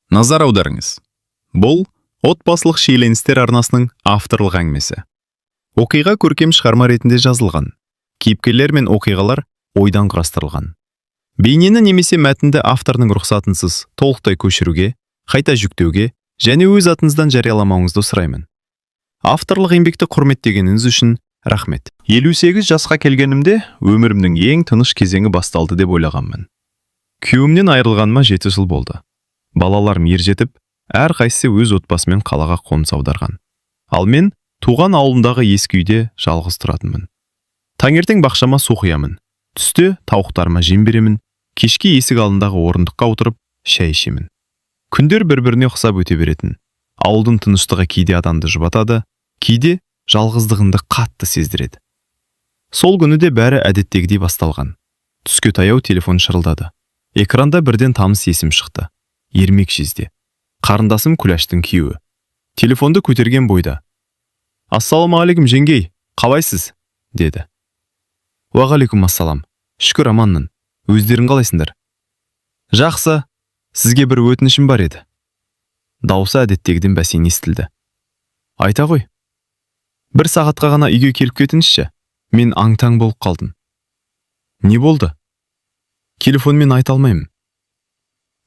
Назар аударыңыз. Бұл отбасылық шиеленістер арнасының авторлық әңгімесі. Оқиға көркем шығарма ретінде жазылған. Кейіпкерлер мен оқиғалар ойдан құрастырылған. Бейнені немесе мәтінді авторның рұқсатынсыз толықтай көшіруге, қайта жүктеуге және өз атыңыздан жарияламауыңызды сұраймын. Авторлық еңбекті құрметтегеніңіз үшін рахмет. 58 жасқа келгенімде өмірімнің ең тыныш кезеңі басталды деп ойлағанмын. Күйеуімнен айырылғаныма 7 жыл болды. Балаларым ержетіп, әр қайсысы өз отбасымен қалаға қоныс аударған. Ал мен туған ауылымдағы ескі үйде жалғыз тұратынмын. Таңертең бақшама су құямын. Түсте тауықтарыма жем беремін. Кешке есік алдындағы орындыққа отырып шай ішемін. Күндер бір-біріне ұқсап өте беретін. Ауылдың тыныштығы кейде адамды жұбатады, кейде жалғыздығынды қатты сездіреді. Сол күні де бәрі әдеттегідей басталған. Түске таяу телефон шырылдады. Экранда бірден таныс есім шықты. Ермек Жезде. Қарындасым Күләштің күйеуі. Телефонды көтерген бойда: «Ассалаумағалейкум жеңгей, қалайсыз?» деді. «Уағалейкум ассалам. Шүкір аманмын. Өздерің қалайсыңдар?» «Жақсы. Сізге бір өтінішім бар еді». Дауысы әдеттегіден бәсең естілді. «Айта ғой. Бір сағатқа ғана үйге келіп кетіңізші. Мен аң-таң болып қалдым». «Не болды?» «Телефонмен айта алмаймын».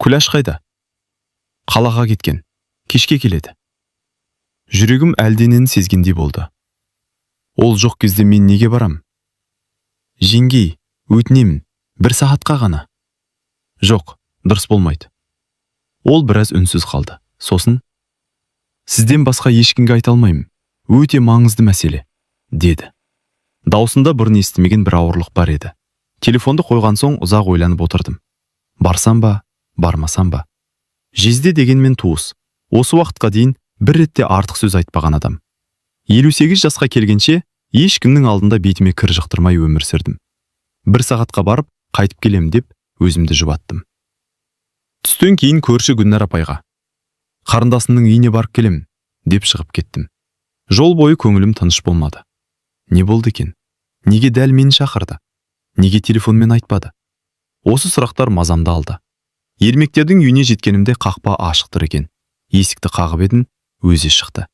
«Күләш қайда?» «Қалаға кеткен. Кешке келеді». Жүрегім әлденені сезгендей болды. Ол жоқ кезде мен неге барам? «Жеңгей, өтінемін, бір сағатқа ғана». «Жоқ, дұрыс болмайды». Ол біраз үнсіз қалды. Сосын: «Сізден басқа ешкімге айта алмаймын. Өте маңызды мәселе», деді. Даусында бұрын естімеген бір ауырлық бар еді. Телефонды қойған соң ұзақ ойланып отырдым. Барсам ба, бармасам ба? Жезде дегенмен туыс. Осы уақытқа дейін бір ретте артық сөз айтпаған адам. 58 жасқа келгенше ешкімнің алдында бетіме кір жұқтырмай өмір сүрдім. Бір сағатқа барып, қайтып келем деп өзімді жұбаттым. Түстен кейін көрші Гүлнар апайға: «Қарындасымның үйіне барып келем» деп шығып кеттім. Жол бойы көңілім тыныш болмады. Не болды екен? Неге дәл мені шақырды? Неге телефонмен айтпады? Осы сұрақтар мазамды алды. Ермектердің үйіне жеткенімде қақпа ашық тұр екен. Есікті қағып едім, өзі шықты.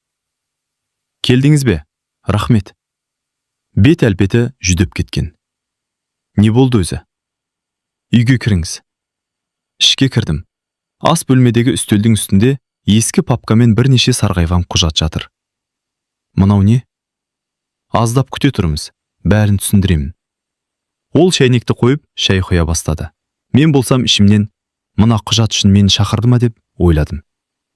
«Келдіңіз бе? Рахмет». Бет әлпеті жүдеп кеткен. «Не болды өзі?» «Үйге кіріңіз». Ішке кірдім. Ас бөлмедегі үстелдің үстінде ескі папкамен бірнеше сарғайған құжат жатыр. «Мынау не?» «Аздап күте тұрыңыз, бәрін түсіндіремін». Ол шәйнекті қойып, шай құя бастады. Мен болсам ішімнен, мына құжат үшін мені шақырды ма деп ойладым.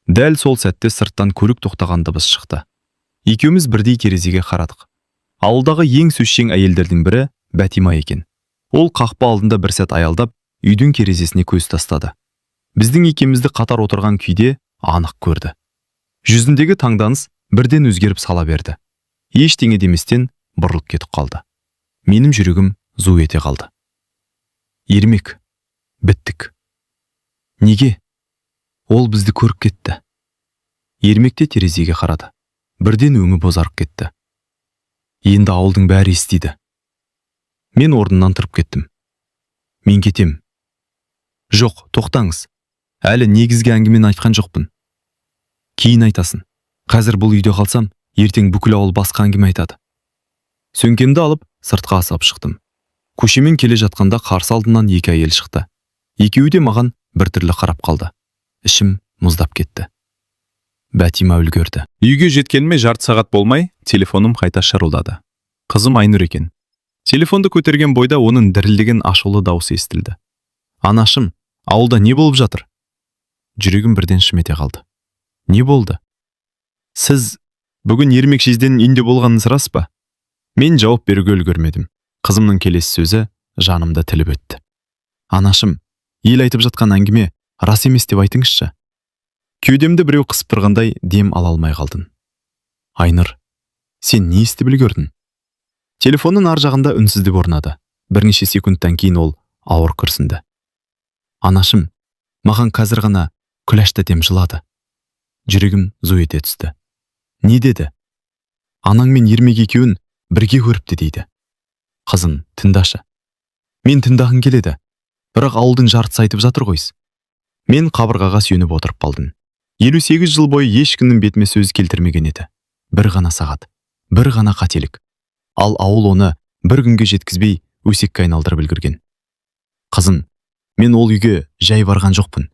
Дәл сол сәтте сырттан көлік тоқтаған дыбыс шықты. Екеуміз бірдей терезеге қарадық. Ауылдағы ең сөзшең әйелдердің бірі Бәтима екен. Ол қақпа алдында бір сәт аялдап, үйдің терезесіне көз тастады. Біздің екеумізді қатар отырған күйде анық көрді. Жүзіндегі таңданыс бірден өзгеріп сала берді. Ештеңе деместен бұрылып кетіп қалды. Менің жүрегім зу ете қалды. «Ермек, біттік». «Неге?» «Ол бізді көріп кетті». Ермек те терезеге қарады. Бірден өңі бозарып кетті. Енді ауылдың бәрі естиді. Мен орнымнан тұрып кеттім. «Мен кетем». «Жоқ, тоқтаңыз. Әлі негізгі әңгімені айтқан жоқпын». «Кейін айтасың. Қазір бұл үйде қалсам, ертең бүкіл ауыл басқа әңгіме айтады». Сөмкемді алып сыртқа асап шықтым. Көшемен келе жатқанда қарсы алдымнан екі әйел шықты. Екеуі де маған біртүрлі қарап қалды. Ішім мұздап кетті. Бәтима үлгерді. Үйге жеткеніме жарты сағат болмай, телефоным қайта шырылдады. Қызым Айнұр екен. Телефонды көтерген бойда оның дірілдеген ашулы дауысы естілді. «Анашым, ауылда не болып жатыр?» Жүрегім бірден шым ете қалды. «Не болды?» «Сіз бүгін Ермек Жезденің үйінде болғаныңыз рас па?» Мен жауап беруге үлгермедім. Қызымның келесі сөзі жанымда тіліп өтті. «Анашым, ел айтып жатқан әңгіме рас емес деп айтыңызшы». Кеудемді біреу қысып тұрғандай дем ала алмай қалдым. «Айнұр, сен не естіп үлгердің?» Телефонның ар жағында үнсіздік орнады. Бірнеше секундтан кейін ол ауыр күрсінді. «Анашым, маған қазір ғана Күләш тәтем жылады». Жүрегім зу ете түсті. «Не деді?» «Анаң мен Ермек екеуін бірге көріпті» дейді. «Қызым, тыңдашы». «Мен тыңдағым келеді. Бірақ ауылдың жартысы айтып жатыр қойс». Мен қабырғаға сүйеніп отырып қалдым. 58 жыл бойы ешкімнің бетіме сөз келтірмеген еді. Бір ғана сағат, бір ғана қателік. Ал ауыл оны бір күнге жеткізбей өсекке айналдырып үлгерген. Қызым, мен ол үйге жай барған жоқпын.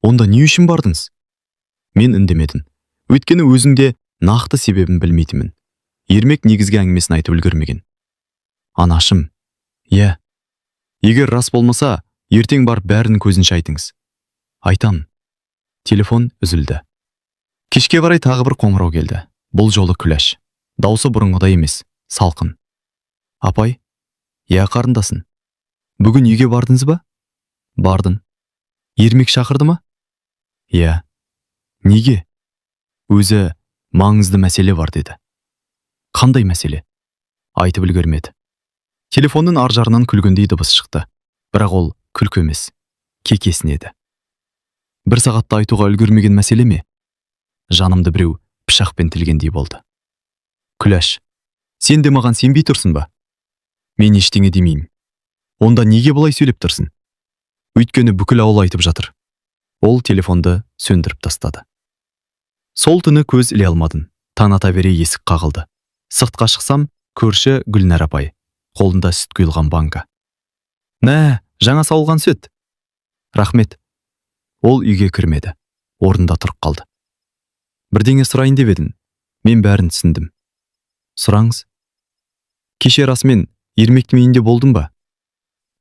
Онда не үшін бардыңыз? Мен үндемедім. Өйткені өзіңде нақты себебін білмейтінмін. Ермек негізгі әңгімесін айтып үлгермеген. Анашым, иә. Егер рас болмаса, ертең барып бәрін көзінше айтыңыз. Айтам. Телефон үзілді. Кешке қарай тағы бір қоңырау келді. Бұл жолы Күләш. Даусы бұрынғыдай емес, салқын. Апай, иә қарындасым. Бүгін үйге бардыңыз ба? Бардым. Ермек шақырды ма? Иә. Неге? Өзі маңызды мәселе бар деді. Қандай мәселе? Айтып үлгермеді. Телефонның ар жағынан күлгендей дыбыс шықты. Бірақ ол күлкі емес, кекесін еді. Бір сағатта айтуға үлгермеген мәселе ме? Жанымды біреу пышақпен тілгендей болды. Күләш, сен де маған сенбей тұрсың ба? Мен ештеңе демеймін. Онда неге бұлай сөйлеп тұрсың? Өйткені бүкіл ауыл айтып жатыр. Ол телефонды сөндіріп тастады. Сол түні көз іле алмадым. Таң ата бере есік қағылды. Сыртқа шықсам, көрші Гүлнәр апай, қолында сүт құйылған банка. Нә, жаңа сауылған сүт. Рахмет. Ол үйге кірмеді. Орнында тұрып қалды. Бірдеңе сұрайын деп едім. Мен бәрін түсіндім. Сұраңыз. Кеше расымен Ермектің үйінде болдым ба?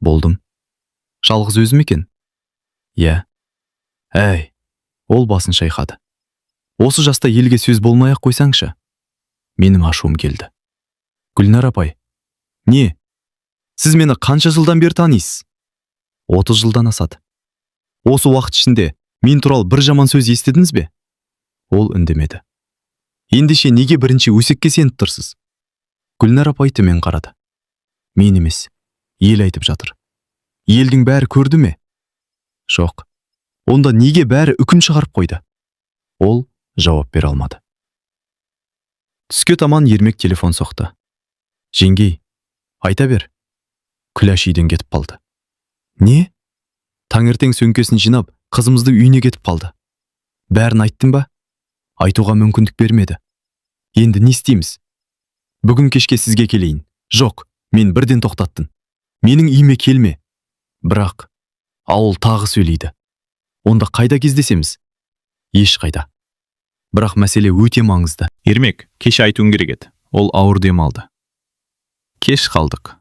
Болдым. Жалғыз өзім екен? Иә. Әй, ол басын шайқады. Осы жаста елге сөз болмай-ақ қойсаңшы. Менің ашуым келді. Гүлнәр апай, не? Сіз мені қанша жылдан бері танисыз? 30 жылдан асады. Осы уақыт ішінде мен туралы бір жаман сөз естідіңіз бе? Ол үндемеді. Ендеше неге бірінші өсекке сеніп тұрсыз? Гүлнәр апай төмен қарады. Мен емес, ел айтып жатыр. Елдің бәрі көрді ме? Жоқ. Онда неге бәрі үкім шығарып қойды? Ол жауап бере алмады. Түске таман Ермек телефон соқты. Жеңгей, айта бер. Күләш үйден кетіп қалды. Не? Таңертең сөмкесін жинап, қызымызды үйіне кетіп қалды. Бәрін айттың ба? Айтуға мүмкіндік бермеді. Енді не істейміз? Бүгін кешке сізге келейін. Жоқ, мен бірден тоқтаттым. Менің үйіме келме. Бірақ ауыл тағы сөйлейді. Онда қайда кездесеміз? Еш қайда. Бірақ мәселе өте маңызды. Ермек, кеш айтуың керек еді. Ол ауыр дем алды. Кеш қалдық.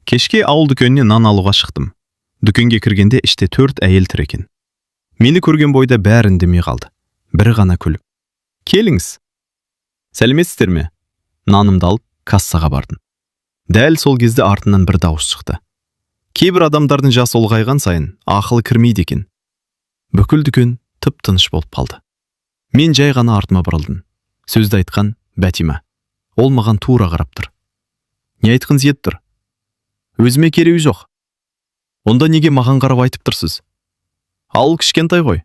Кешке ауыл дүкеніне нан алуға шықтым. Дүкенге кіргенде іште 4 әйел тұр екен. Мені көрген бойда бәрі үндемей қалды. Бір ғана күліп. Келіңіз. Сәлеметсіздер ме? Нанымды алып кассаға бардым. Дәл сол кезде артынан бір дауыс шықты. Кейбір адамдардың жасы ұлғайған сайын ақылы кірмейді екен. Бүкіл дүкен тып-тыныш болып қалды. Мен жай ғана артыма бұрылдым. Сөзді айтқан Бәтима. Ол маған тура қарап тұр. Не айтқыңыз келіп тұр? Өзіме керегі жоқ. Онда неге маған қарап айтып тұрсыз? Ауыл кішкентай ғой.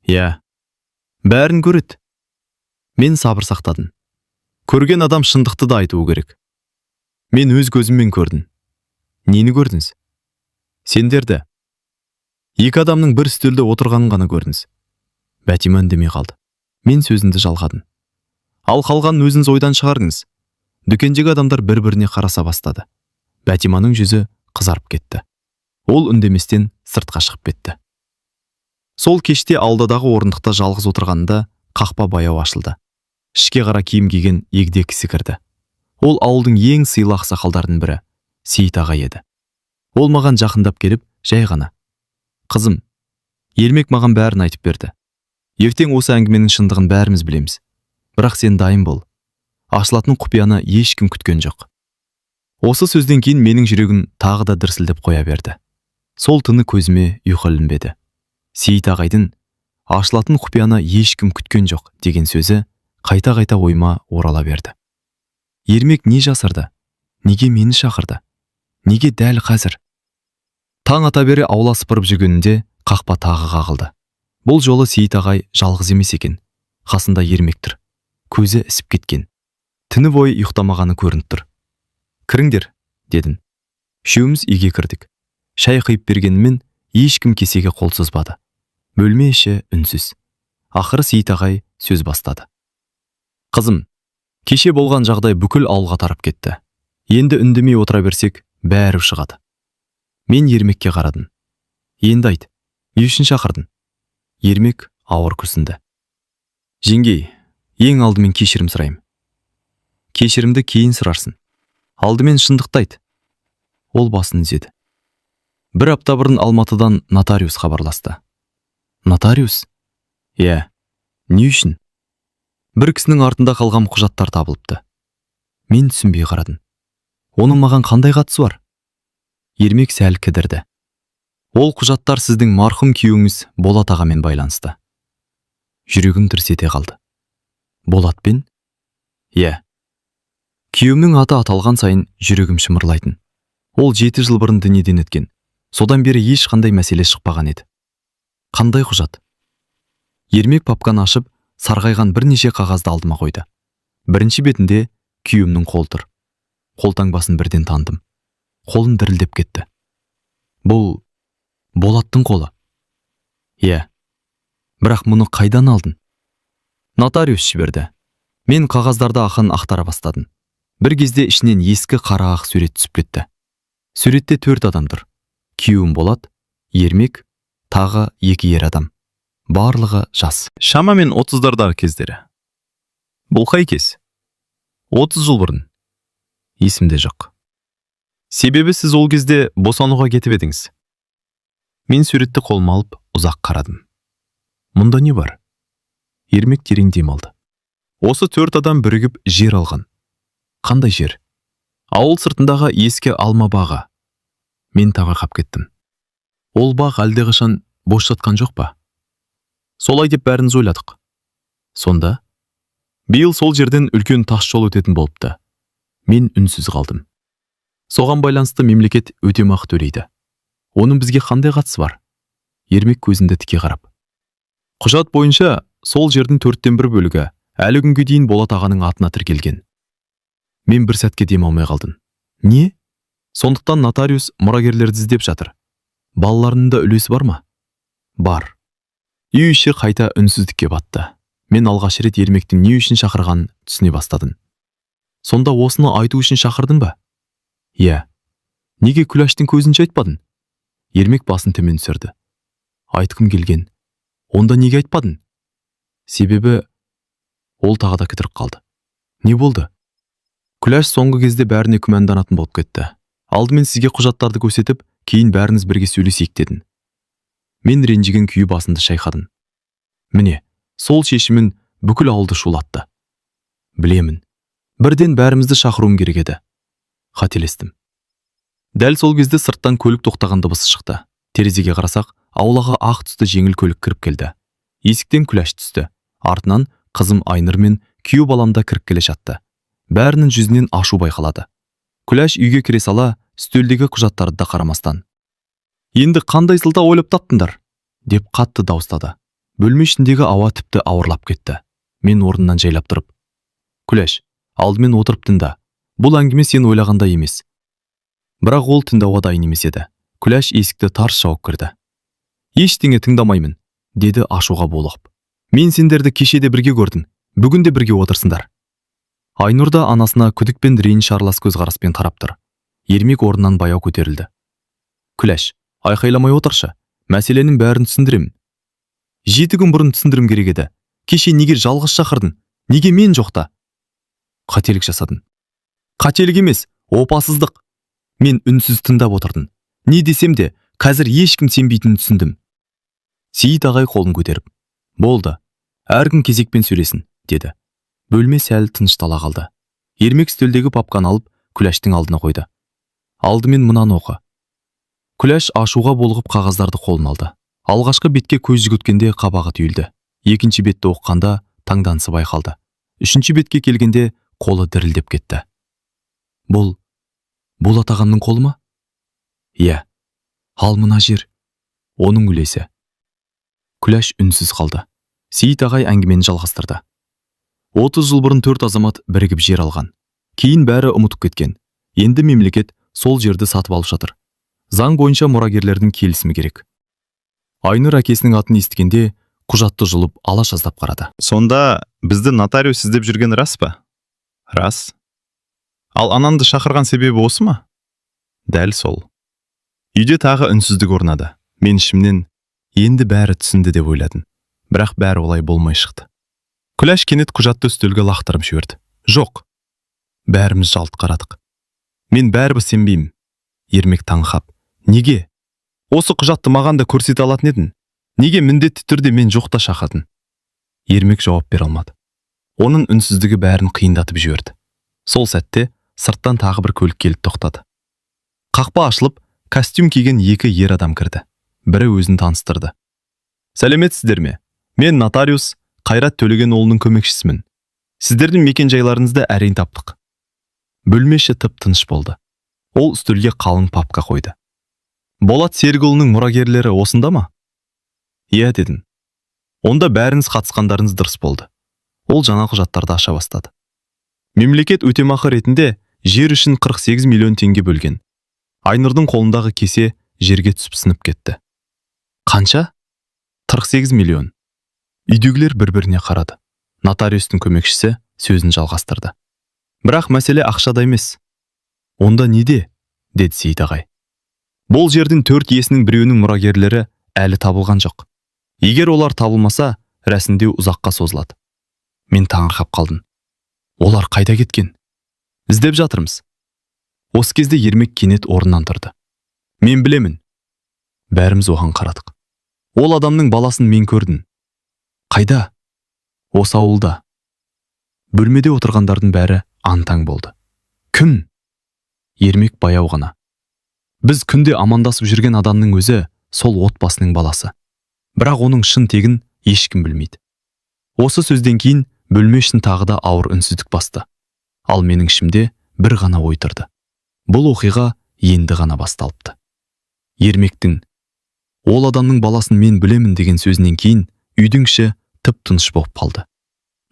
Иә. Бәрін көреді. Мен сабыр сақтадым. Көрген адам шындықты да айтуы керек. Мен өз көзіммен көрдім. Нені көрдіңіз? Сендерді. Екі адамның бір үстелде отырғанын ғана көрдіңіз. Бәтима үндемей қалды. Мен сөзімді жалғадым. Ал қалғанын өзіңіз ойдан шығардыңыз. Дүкендегі адамдар бір-біріне қараса бастады. Бәтиманың жүзі қызарып кетті. Ол үндеместен сыртқа шығып кетті. Сол кеште алдадағы орындықта жалғыз отырғанында қақпа баяу ашылды. Ішке қара киім киген егде кісі кірді. Ол ауылдың ең сыйлы ақсақалдардың бірі, Сейіт аға еді. Ол маған жақындап келіп, жай ғана: "Қызым, Ермек маған бәрін айтып берді. Ертең осы әңгіменің шындығын бәріміз білеміз. Бірақ сен дайын бол. Ашылатын құпияны ешкім күткен жоқ." Осы сөзден кейін менің жүрегім тағы да дүрсілдеп қоя берді. Сол түні көзіме ұйқы ілінбеді. Сейіт ағайдың "ашылатын құпияны ешкім күткен жоқ" деген сөзі қайта-қайта ойыма орала берді. Ермек не жасырды? Неге мені шақырды? Неге дәл қазір? Таң ата бере аула сыпырып жүргенінде қақпа тағы қағылды. Бұл жолы Сейіт ағай жалғыз емес екен. Қасында Ермек тұр. Көзі ісіп кеткен. Түні бойы ұйықтамағаны көрініп тұр. "Кіріңдер", дедім. Үшеуміз үйге кірдік. Шай құйып бергенімен ешкім кесеге қол созбады. Бөлме іші үнсіз. Ақыры Сейіт ағай сөз бастады. Қызым, кеше болған жағдай бүкіл ауылға тарап кетті. Енді үндемей отыра берсек, бәрі шығады. Мен Ермекке қарадым. Енді айт, не үшін шақырдың? Ермек ауыр күрсінді. Жеңгей, ең алдымен кешірім сұрайым. Кешірімді кейін сұрарсың. Алдымен шындықты айт. Ол басын изеді. Бір апта бұрын Алматыдан нотариус хабарласты. Нотариус? Иә. Не үшін? Бір кісінің артында қалған құжаттар табылыпты. Мен түсінбей қарадым. Оның маған қандай қатысы бар? Ермек сәл кідірді. Ол құжаттар сіздің марқұм күйеуіңіз Болат ағамен байланысты. Жүрегім дүрс ете қалды. Болатпен? Иә. Күйеуімнің аты аталған сайын жүрегім шымырлайтын. Ол 7 жыл бұрын дүниеден өткен. Содан бері ешқандай мәселе шықпаған еді. Қандай құжат? Ермек папканы ашып, сарғайған бірнеше қағазды алдыма қойды. Бірінші бетінде күйеуімнің қолы тұр. Қолтаңбасын бірден таныдым. Қолым дірілдеп кетті. Бұл Болаттың қолы. Иә. Бірақ мұны қайдан алдың? Нотариус жіберді. Мен қағаздарды ақтара бастадым. Бір кезде ішінен ескі қара ақ сурет түсіп кетті. Суретте 4 адам тұр. Күйеуім Болат, Ермек, тағы 2 ер адам. Барлығы жас. Шамамен 30-дардағы кездері. Бұл қай кез? 30 жыл бұрын. Есімде жоқ. Себебі сіз ол кезде босануға кетіп едіңіз. Мен суретті қолыма алып ұзақ қарадым. Мұнда не бар? Ермек терең дем алды. Осы 4 адам бірігіп жер алған. Қандай жер? Ауыл сыртындағы ескі алма бағы. Мен таңырқап кеттім. Ол бақ әлдеқашан бос жатқан жоқ па? Солай деп бәріміз ойладық. Сонда биыл сол жерден үлкен тас жол өтетін болыпты. Мен үнсіз қалдым. Соған байланысты мемлекет өтемақы төлейді. Оның бізге қандай қатысы бар? Ермек көзінде тіке қарап. Құжат бойынша сол жердің 4/1 бөлігі әлі күнге дейін Болат ағаның атына тіркелген. Мен бір сәтке дем алмай қалдым. Не? Сондықтан нотариус мұрагерлерді іздеп жатыр. Балаларының да үлесі бар ма? Бар. Үй іші қайта үнсіздікке батты. Мен алғаш рет Ермектің не үшін шақырғанын түсіне бастадым. Сонда осыны айту үшін шақырдың ба? Иә. Неге Күләштің көзінше айтпадың? Ермек басын төмен түсірді. Айтқым келген. Онда неге айтпадың? Себебі ол тағы да кідіріп қалды. Не болды? Күләш соңғы кезде бәріне күмәнданатын болып кетті. Алдымен сізге құжаттарды көрсетіп, кейін бәріңіз бірге сөйлесейік дедім. Мен ренжіген күйі басымды шайқадым. Міне, сол шешімін бүкіл ауылды шулатты. Білемін. Бірден бәрімізді шақыруым керек еді. Қателестім. Дәл сол кезде сырттан көлік тоқтаған дыбысы шықты. Терезеге қарасақ, аулаға ақ түсті жеңіл көлік кіріп келді. Есіктен Күләш түсті. Артынан қызым Айнұр мен күйеу балам да кіріп келе жатты. Бәрінің жүзінен ашу байқалады. Күләш үйге кіре сала, үстелдегі құжаттарды да қарамастан. Енді қандай сылта ойлап таптыңдар? Деп қатты дауыстады. Бөлме ішіндегі ауа тіпті ауырлап кетті. Мен орнынан жайлап тұрып. Күләш, алдымен отырып тыңда. Бұл әңгіме сен ойлағандай емес. Бірақ ол тыңдауға дайын емес еді. Күләш есікті тарс жауып кірді. Ештеңе тыңдамаймын, деді ашуға булығып. Мен сендерді кешеде бірге көрдім. Бүгін де бірге отырсыңдар. Айнұр да анасына күдік пен реніш аралас көзқараспен қарап тұр. Ермек орнынан баяу көтерілді. Күләш, айқайламай отыршы. Мәселенің бәрін түсіндіремін. 7 күн бұрын түсіндірім керек еді. Кеше неге жалғыз шақырдың? Неге мен жоқта? Қателік жасадың. Қателік емес, опасыздық. Мен үнсіз тыңдап отырдым. Не десем де, қазір ешкім сенбейтінін түсіндім. Сейіт ағай қолын көтеріп. Болды, әркім кезекпен сөйлесін, деді. Бөлме сәл тыныштала қалды. Ермек үстелдегі папканы алып, Күләштің алдына қойды. Алдымен мынаны оқы. Күләш ашуға булығып қағаздарды қолына алды. Алғашқы бетке көз жүгірткенде қабағы түйілді. Екінші бетті оқығанда таңданысы байқалды. Үшінші бетке келгенде қолы дірілдеп кетті. Бұл Болат ағамның қолы ма? Иә. Ал мына жер, оның үлесі. Күләш үнсіз қалды. Сейіт ағай әңгімені жалғастырды. 30 жыл бұрын 4 азамат бірігіп жер алған. Кейін бәрі ұмытып кеткен. Енді мемлекет сол жерді сатып алып жатыр. Заң бойынша мұрагерлердің келісімі керек. Айнұр әкесінің атын естігенде құжатты жұлып ала жаздап қарады. Сонда бізді нотариус іздеп жүрген рас па? Рас. Ал ананды шақырған себебі осы ма? Дәл сол. Үйде тағы үнсіздік орнады. Мен ішімнен енді бәрі түсінді деп ойладым. Бірақ бәрі олай болмай шықты. Күләш кенет құжатты үстелге лақтырып жіберді. Жоқ. Бәріміз жалт қарадық. Мен бәрібір сенбеймін. Ермек таңқап. Неге? Осы құжатты маған да көрсете алатын едің? Неге міндетті түрде мен жоқта шақырдың? Ермек жауап бере алмады. Оның үнсіздігі бәрін қиындатып жіберді. Сол сәтте сырттан тағы бір көлік келіп тоқтады. Қақпа ашылып, костюм киген екі ер адам кірді. Бірі өзін таныстырды. Сәлеметсіздер ме? Мен нотариус Қайрат Төлегенұлының көмекшісімін. Сіздердің мекен жайларыңызды әрең таптық. Бөлмеші тып-тыныш болды. Ол үстелге қалың папка қойды. Болат Серікұлының мұрагерлері осында ма? Иә дедім. Онда бәріңіз қатысқандарыңыз дұрыс болды. Ол жаңа құжаттарды аша бастады. Мемлекет өтемақы ретінде жер үшін 48 миллион теңге бөлген. Айнұрдың қолындағы кесе жерге түсіп сынып кетті. Қанша? 48 миллион. Үйдегілер бір-біріне қарады. Нотариустың көмекшісі сөзін жалғастырды. Бірақ мәселе ақшада емес. Онда неде? Деді Сейіт ағай. Бұл жердің 4 иесінің біреуінің мұрагерлері әлі табылған жоқ. Егер олар табылмаса, рәсімдеу ұзаққа созылады. Мен таңырқап қалдым. Олар қайда кеткен? Іздеп жатырмыз. Осы кезде Ермек кенет орнынан тұрды. Мен білемін. Бәріміз оған қарадық. Ол адамның баласын мен көрдім. Қайда? Осы ауылда. Бөлмеде отырғандардың бәрі аң-таң болды. Кім? Ермек баяу ғана. Біз күнде амандасып жүрген адамның өзі сол отбасының баласы. Бірақ оның шын тегін ешкім білмейді. Осы сөзден кейін бөлме ішін тағы да ауыр үнсіздік басты. Ал менің ішімде бір ғана ой тұрды. Бұл оқиға енді ғана басталыпты. Ермектің ол адамның баласын мен білемін деген сөзінен кейін үйдің іші тып-тыныш болып қалды.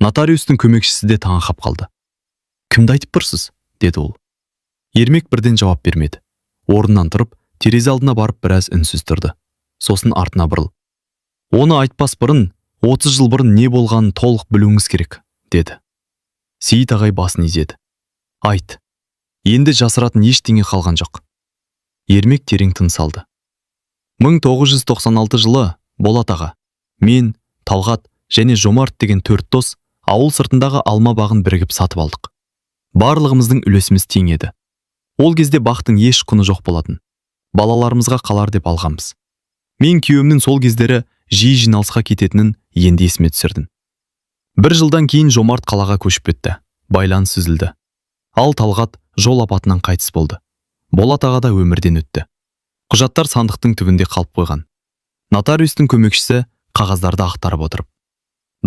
Нотариустың көмекшісі де таңырқап қалды. Кімді айтып тұрсыз? Деді ол. Ермек бірден жауап бермеді. Орнынан тұрып, терезе алдына барып біраз үнсіз тұрды. Сосын артына бұрыл. Оны айтпас бұрын, 30 жыл бұрын не болғанын толық білуіңіз керек, деді. Сейіт ағай басын изеді. Айт. Енді жасыратын ештеңе қалған жоқ. Ермек терең тыныс алды. 1996 жылы Болат аға, мен, Талғат және Жомарт деген 4 дос ауыл сыртындағы алма бағын бірігіп сатып алдық. Барлығымыздың үлесіміз тең еді. Ол кезде бақтың еш құны жоқ болатын. Балаларымызға қалар деп алғанбыз. Мен күйеуімнің сол кездері жиі жиналысқа кететінін енді есіме түсірдім. 1 жылдан кейін Жомарт қалаға көшіп кетті. Байланыс үзілді. Ал Талғат жол апатынан қайтыс болды. Болат аға да өмірден өтті. Құжаттар сандықтың түбінде қалып қойған. Нотариустың көмекшісі қағаздарды ақтарып отырып.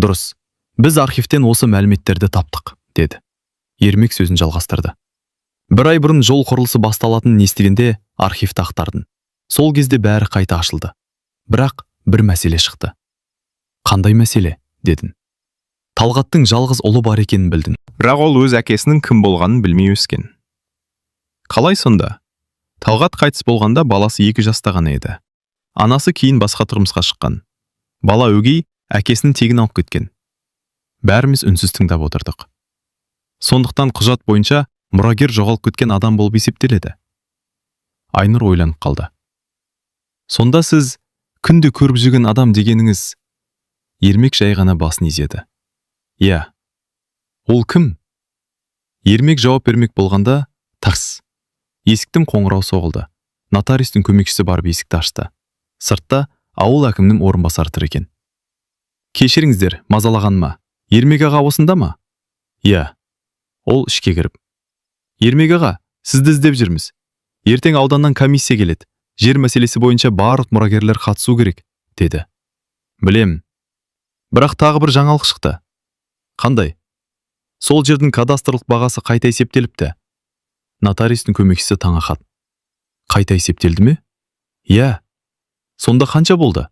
Дұрыс, біз архивтен осы мәліметтерді таптық, деді. Ермек сөзін жалғастырды. 1 ай бұрын жол құрылысы басталатынын естігенде архивті ақтардым. Сол кезде бәрі қайта ашылды. Бірақ бір мәселе шықты. Қандай мәселе? Дедім. Талғаттың жалғыз ұлы бар екенін білдім. Бірақ ол өз әкесінің кім болғанын білмей өскен. Қалай сонда? Талғат қайтыс болғанда баласы 2 жаста ғана еді. Анасы кейін басқа тұрмысқа шыққан. Бала өгей әкесінің тегін алып кеткен. Бәріміз үнсіз тыңдап отырдық. Сондықтан құжат бойынша мұрагер жоғалып кеткен адам болып есептеледі. Айнұр ойланып қалды. Сонда сіз күнде көріп жүрген адам дегеніңіз? Ермек жай ғана басын изеді. Иә. Ол кім? Ермек жауап бермек болғанда, тарс. Есіктің қоңырау соғылды. Нотариустың көмекшісі барып есікті ашты. Сыртта ауыл әкімнің орынбасары тұр екен. Кешіріңіздер, мазалағаныма. Ермек аға осында ма? Иә. Ол ішке кіріп. Ермек аға, сізді іздеп жүрміз. Ертең ауданнан комиссия келеді. Жер мәселесі бойынша барлық мұрагерлер қатысу керек, деді. Білем. Бірақ тағы бір жаңалық шықты. Қандай? Сол жердің кадастрлық бағасы қайта есептеліпті. Нотариустың көмекшісі таңырқап. Қайта есептелді ме? Иә. Сонда қанша болды?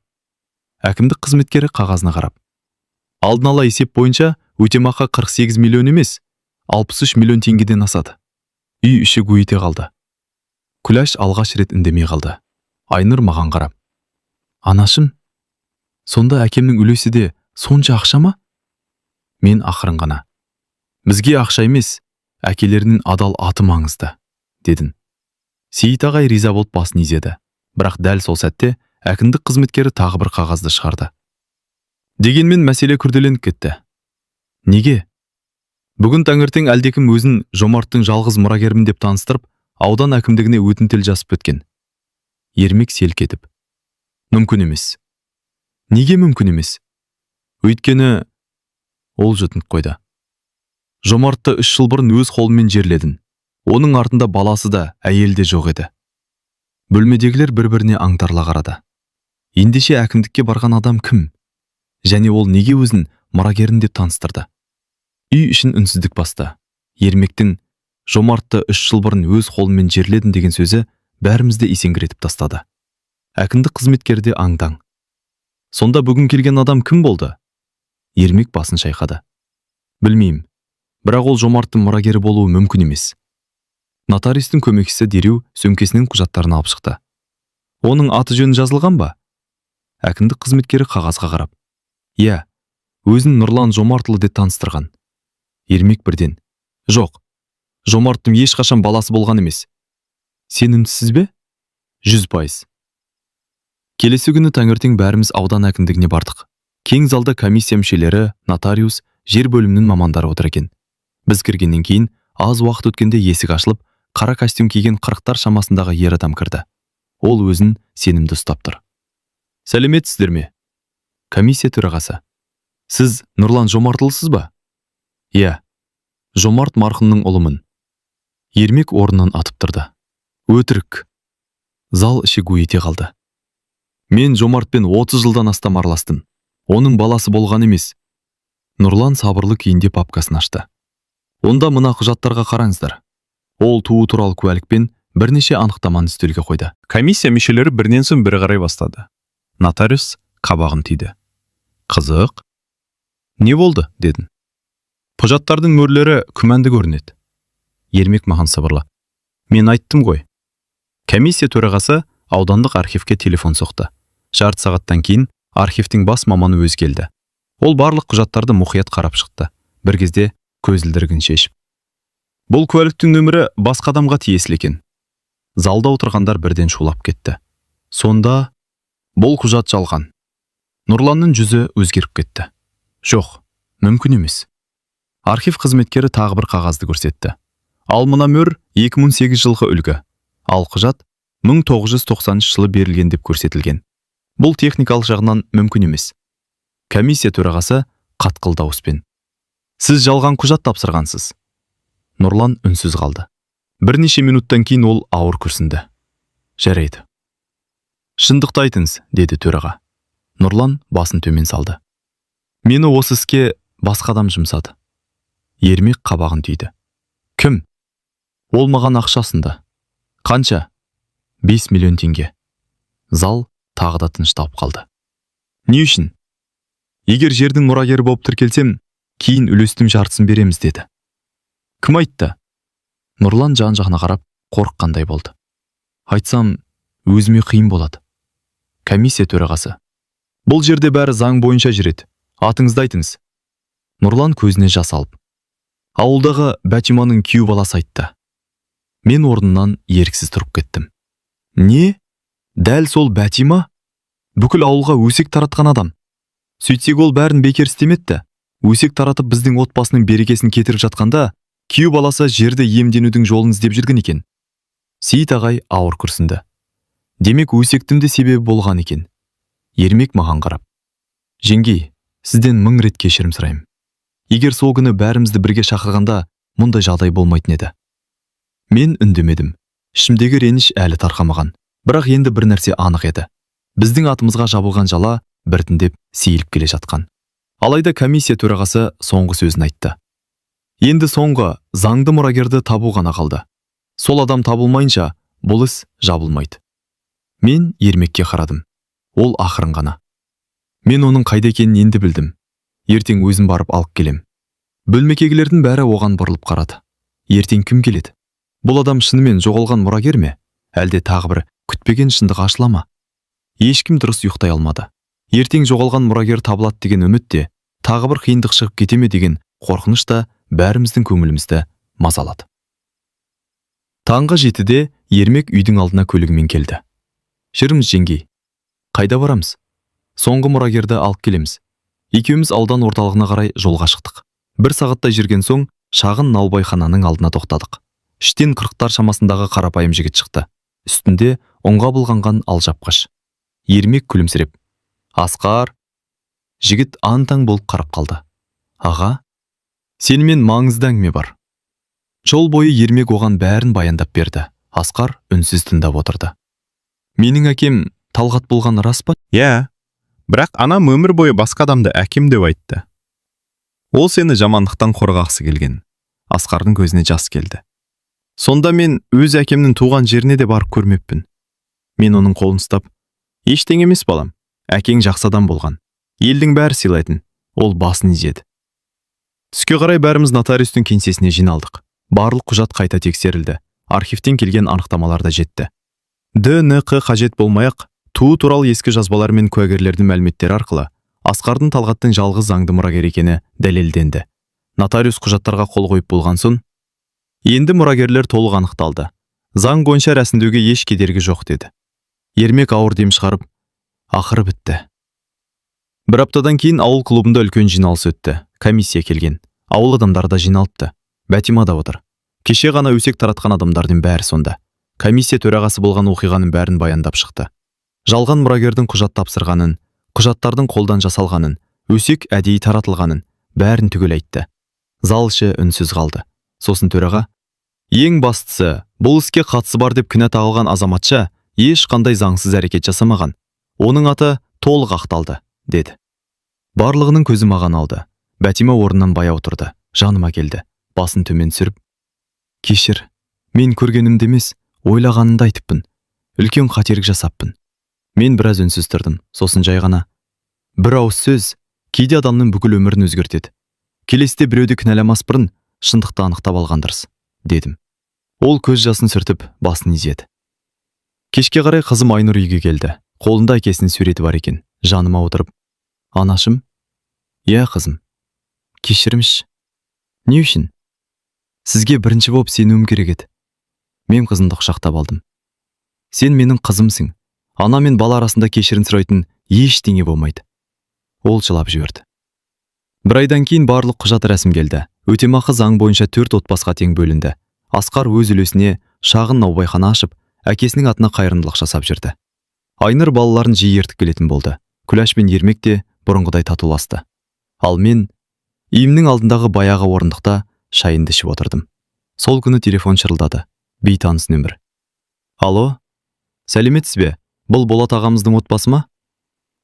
Әкімдік қызметкері қағазына қарап. Алдын ала есеп бойынша өтемақы 48 миллион емес, 63 миллион теңгеден асады. Үй іші гуете қалды. Күләш алғаш рет үндемей қалды. Айнұр маған қарап. Анашым, Сонда әкемнің үлесі де сонша ақша ма? Мен ақырын ғана: бізге ақша емес, әкелерінің адал аты маңызды, дедім. Сейіт ағай риза болып басын изеді, бірақ дәл сол сәтте әкімдік қызметкері тағы бір қағазды шығарды. Дегенмен мәселе күрделеніп кетті. Неге? Бүгін таңертең әлдекім өзін Жомарттың жалғыз мұрагерімін деп таныстырып, аудан әкімдігіне өтінтіл жазып өткен. Ермек селк етіп: мүмкін емес. Неге мүмкін емес? Өйткені... Ол жұтынып қойды. Жомартты 3 жыл бұрын өз қолымен жерледім. Оның артында баласы да, әйелі де жоқ еді. Бөлмедегілер бір-біріне аңтарыла қарады. Ендеше әкімдікке барған адам кім? Және ол неге өзін мұрагерін деп таныстырды? Үй ішін үнсіздік басты. Ермектің Жомартты 3 жыл бұрын өз қолымен жерледім деген сөзі бәрімізді есеңгіретіп тастады. Әкімдік қызметкері де аңдаң. Сонда бүгін келген адам кім болды? Ермек басын шайқады. Білмеймін, бірақ ол Жомарттың мұрагері болуы мүмкін емес. Нотариустың көмекшісі дереу сөмкесінен құжаттарын алып шықты. Оның аты жөні жазылған ба? Әкімдік қызметкері қағазға қарап: иә, өзін Нұрлан Жомартұлы деп таныстырған. Ермек бірден: жоқ, Жомарттың ешқашан баласы болған емес. Сенімсіз бе? 100%. Келесі күні таңертең бәріміз аудан әкімдігіне бардық. Кең залда комиссия мүшелері, нотариус, жер бөлімінің мамандары отыр екен. Біз кіргеннен кейін аз уақыт өткенде есік ашылып, қара костюм киген 40-тар шамасындағы ер адам кірді. Ол өзін сенімді ұстап тұр. Сәлеметсіздер ме? Комиссия төрағасы: сіз Нұрлан Жомартұлысыз ба? Иә, Жомарт марқұмның ұлымын. Ермек орнынан атып тұрды. Өтірік. Зал іші гу ете қалды. Мен Жомартпен 30 жылдан астам араластым. Оның баласы болған емес. Нұрлан сабырлы күйінде папкасын ашты. Онда мына құжаттарға қараңыздар. Ол туу туралы куәлікпен бірнеше анықтаманы үстелге қойды. Комиссия мүшелері бірінен соң бірі қарай бастады. Нотариус қабағын түйді. Қызық. Не болды, дедім. Құжаттардың мөрлері күмәнді көрінеді. Ермек маған сыбырлы: мен айттым ғой. Комиссия төрағасы аудандық архивке телефон соқты. Жарты сағаттан кейін архивтің бас маманы өз келді. Ол барлық құжаттарды мұқият қарап шықты. Бір кезде көзілдірігін шешіп: бұл куәліктің нөмірі басқа адамға тиесілі екен. Залда отырғандар бірден шулап кетті. Сонда бұл құжат жалған. Нұрланның жүзі өзгеріп кетті. Жоқ, мүмкін емес. Архив қызметкері тағы бір қағазды көрсетті. Ал мына мөр 2008 жылғы үлгі. Ал құжат 1990 жылы берілген деп көрсетілген. Бұл техникалық жағынан мүмкін емес. Комиссия төрағасы қатқыл дауыспен: сіз жалған құжат тапсырғансыз. Нұрлан үнсіз қалды. Бірнеше минуттан кейін ол ауыр күрсінді. Жарайды. Шындықты айтыңыз, деді төраға. Нұрлан басын төмен салды. Мені осы іске басқа адам жұмсады. Ермек қабағын түйді. Кім? Ол маған ақша ұсынды. Қанша? 5 миллион теңге. Зал тағы да тынышталып қалды. Не үшін? Егер жердің мұрагері болып тіркелсем, кейін үлестің жартысын береміз, деді. Кім айтты? Нұрлан жан-жағына қарап қорыққандай болды. Айтсам, өзіме қиын болады. Комиссия төрағасы: бұл жерде бәрі заң бойынша жүреді. Атыңызды айтыңыз. Нұрлан көзіне жас алып: ауылдағы Бәтиманың күйеу баласы айтты. Мен орнымнан еріксіз тұрып кеттім. Не? Дәл сол Бәтима? Бүкіл ауылға өсек таратқан адам. Сөйтсек ол бәрін бекер істемепті. Өсек таратып біздің отбасының берекесін кетіріп жатқанда, күйеу баласы жерді иемденудің жолын іздеп жүрген екен. Сейіт ағай ауыр күрсінді. Демек өсектің де себебі болған екен. Ермек маған қарап: жеңгей, сізден 1000 рет кешірім сұраймын. Егер сол күні бәрімізді бірге шақырғанда, мұндай жағдай болмайтын еді. Мен үндемедім. Ішімдегі реніш әлі тарқамаған. Бірақ енді бір нәрсе анық еді. Біздің атымызға жабылған жала біртіндеп сейіліп келе жатқан. Алайда комиссия төрағасы соңғы сөзін айтты. Енді соңғы заңды мұрагерді табу ғана қалды. Сол адам табылмайынша бұл іс жабылмайды. Мен Ермекке қарадым. Ол ақырын ғана: мен оның қайда екенін енді білдім. Ертең өзім барып алып келем. Бөлмекегілердің бәрі оған бұрылып қарады. Ертең кім келеді? Бұл адам шынымен жоғалған мұрагер ме? Әлде тағы бір күтпеген шындық ашыла ма? Ешкім дұрыс ұйықтай алмады. Ертең жоғалған мұрагер табылады деген үміт те, тағы бір қиындық шығып кете ме деген қорқыныш та бәріміздің көңілімізді мазалады. Таңғы 7-де Ермек үйдің алдына көлігімен келді. Жүріңіз жеңгей. Қайда барамыз? Соңғы мұрагерді алып келеміз. Екеуміз аудан орталығына қарай жолға шықтық. 1 сағаттай жүрген соң шағын наубайхананың алдына тоқтадық. Іштен 40-тар шамасындағы қарапайым жігіт шықты. Үстінде ұнға былғанған алжапқыш. Ермек күлімсіреп: Асқар. Жігіт аң-таң болып қарап қалды. Аға, сенімен маңызды әңгіме бар. Жол бойы Ермек оған бәрін баяндап берді. Асқар үнсіз тыңдап отырды. Менің әкем Талғат болғаны рас па? Иә, бірақ анам өмір бойы басқа адамды әкем деп айтты. Ол сені жамандықтан қорғақсы келген. Асқардың көзіне жас келді. Сонда мен өз әкемнің туған жеріне де барып көрмеппін. Мен оның қолын ұстап: ештеңе емес балам, әкең жақсы адам болған. Елдің бәрі сыйлайтын. Ол басын изеді. Түске қарай бәріміз нотариустың кеңсесіне жиналдық. Барлық құжат қайта тексерілді. Архивтен келген анықтамалар да жетті. ДНК қажет болмай-ақ, туу туралы ескі жазбалар мен куәгерлердің мәліметтері арқылы Асқардың Талғаттың жалғыз заңды мұрагер екені дәлелденді. Нотариус құжаттарға қол қойып болған соң, енді мұрагерлер толық анықталды. Заң бойынша рәсімдеуге еш кедергі жоқ деді. Ермек ауыр дем шығарып: ақыры бітті. 1 аптадан кейін ауыл клубында үлкен жиналыс өтті. Комиссия келген. Ауыл адамдары да жиналыпты. Бәтима да отыр. Кеше ғана өсек таратқан адамдардың бәрі сонда. Комиссия төрағасы болған оқиғаның бәрін баяндап шықты. Жалған мұрагердің құжат тапсырғанын, құжаттардың қолдан жасалғанын, өсек әдейі таратылғанын бәрін түгел айтты. Зал іші үнсіз қалды. Сосын төраға: ең бастысы, бұл іске қатысы бар деп кінә тағылған азаматша ешқандай заңсыз әрекет жасамаған. Оның аты толық ақталды, деді. Барлығының көзі маған алды. Бәтима орнынан баяу тұрды. Жаныма келді. Басын төмен түсіріп: кешір, мен көргенімді емес, ойлағанымды айтыппын. Үлкен қатерік жасаппын. Мен біраз үнсіз тұрдым. Сосын жай ғана: бір ауыз сөз кейде адамның бүкіл өмірін өзгертеді. Келесте біреуді кінәламас бұрын шындықты анықтап алғандырсыз, дедім. Ол көз жасын сүртіп басын изеді. Кешке қарай қызым Айнұр үйге келді. Қолында әкесінің суреті бар екен. Жаныма отырып: анашым? Иә қызым. Кешірімші. Не үшін? Сізге бірінші болып сенуім керек еді. Мен қызымды құшақтап алдым. Сен менің қызымсың. Ана мен бала арасында кешірім сұрайтын ештеңе болмайды. Ол жылап жіберді. 1 айдан кейін барлық құжат рәсімделді. Өтемақы заң бойынша 4 отбасыға тең бөлінді. Асқар өз үлесіне шағын наубайхана ашып, әкесінің атына қайырымдылық жасап жүрді. Айнұр балаларын жиі ертіп келетін болды. Күләш пен Ермек те бұрынғыдай татуласты. Ал мен үйімнің алдындағы баяғы орындықта шайынды ішіп отырдым. Сол күні телефон шырылдады. Бейтаныс нөмір. Алло, сәлеметсіз бе? Бұл Болат ағамыздың отбасы ма?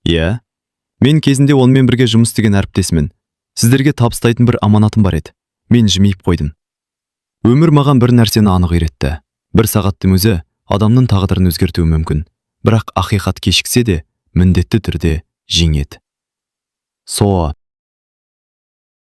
Иә. Мен кезінде онымен бірге жұмыс істеген әріптесімін. Сіздерге табыстайтын бір аманатым бар еді. Мен жымиып қойдым. Өмір маған бір нәрсені анық үйретті. 1 сағаттың өзі адамның тағдырын өзгертуі мүмкін. Бірақ ақиқат кешіксе де міндетті түрде жеңеді.